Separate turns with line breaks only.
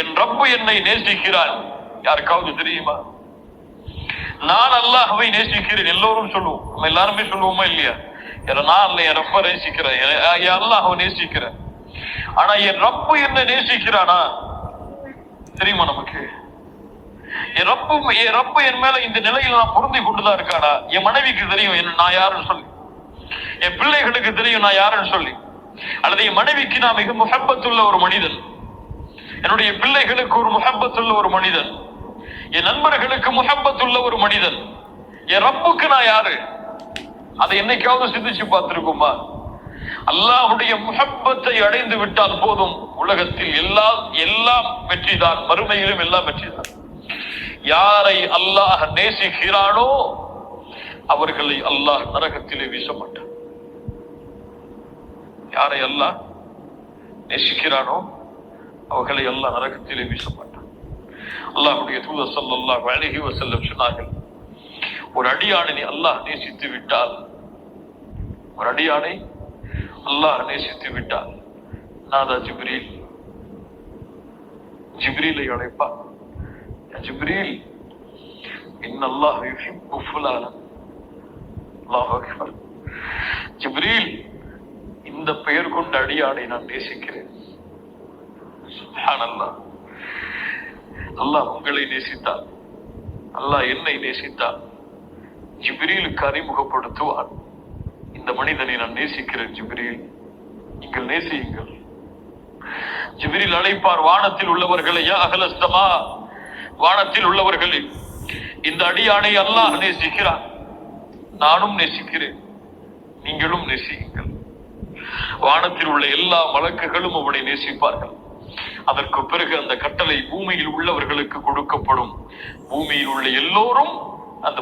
என் ரப்பு என்னை நேசிக்கிறான். யாருக்காவது தெரியுமா? நான் அல்லாஹ்வை நேசிக்கிறேன். எல்லோரும் சொல்லுவோம், நம்ம எல்லாருமே சொல்லுவோமா இல்லையா? நான் என் ரப்ப நேசிக்கிறேன், என் அல்லாஹ்வை நேசிக்கிறேன். ஆனா என் ரப்பு என்ன நேசிக்கிறானா தெரியுமா நமக்கு? என் ரப்பு என் மேல இந்த நிலையில் நான் பொருந்தி கொண்டுதான் இருக்கானா? என் மனைவிக்கு தெரியும் நான் யாருன்னு சொல்லி, என் பிள்ளைகளுக்கு தெரியும் நான் யாருன்னு சொல்லி. அல்லது என் மனைவிக்கு நான் மிக முஹப்பத்துள்ள ஒரு மனிதன், என்னுடைய பிள்ளைகளுக்கு ஒரு முஹப்பத்துள்ள ஒரு மனிதன், என் நண்பர்களுக்கு முஹப்பத்துள்ள ஒரு மனிதன். என் ரப்புக்கு நான் யாரு? அதை என்னைக்காவது சிந்திச்சு பார்த்திருக்குமா? அல்லாஹ்வுடைய முஹப்பத்தை அடைந்து விட்டால் போதும், உலகத்தில் எல்லாம் வெற்றிதான், மறுமையிலும் எல்லாம் வெற்றிதான். யாரை அல்லாஹ் நேசிக்கிறானோ அவர்களை அல்லாஹ் நரகத்திலே வீச மாட்டான். யாரை அல்லாஹ் நேசிக்கிறானோ அவர்களை அல்லாஹ் நரகத்திலே வீச மாட்டான். அல்லாஹ்வுடைய தூதர் ஸல்லல்லாஹு அலைஹி வஸல்லம் சொன்னார்கள், ஒரு அடியானை அல்லாஹ் நேசித்து விட்டால், ஒரு அடியானை அல்லாஹ் நேசித்து விட்டால் நாதா ஜிப்ரீலை அழைப்பான். ஜிப்ரீல், இன்னல்லாஹ் யுஹிப்பு ஃபுலானன். அல்லாஹு அக்பர். ஜிப்ரீல், இந்த பெயர் கொண்ட அடியானை நான் நேசிக்கிறேன். சுப்ஹானல்லாஹ். அல்லாஹ் உங்களை நேசித்தால், அல்லாஹ் என்னை நேசித்தால் ஜிப்ரீலுக்கு அறிமுகப்படுத்துவான், இந்த மனிதனை நான் நேசிக்கிறேன் ஜிப்ரீல், நீங்கள் நேசியுங்கள். ஜிப்ரீல் அழைப்பார் வானத்தில் உள்ளவர்களை, யா அஹ்லஸ் ஸமா, வானத்தில் உள்ளவர்களே, இந்த அடியானை அல்லாஹ் நேசிக்கிறான், நானும் நேசிக்கிறேன், நீங்களும் நேசியுங்கள். வானத்தில் உள்ள எல்லா மலக்குகளும் அவனை நேசிப்பார்கள். அதற்கு பிறகு அந்த கட்டளை பூமியில் உள்ளவர்களுக்கு கொடுக்கப்படும். பூமியில் உள்ள எல்லோரும் அந்த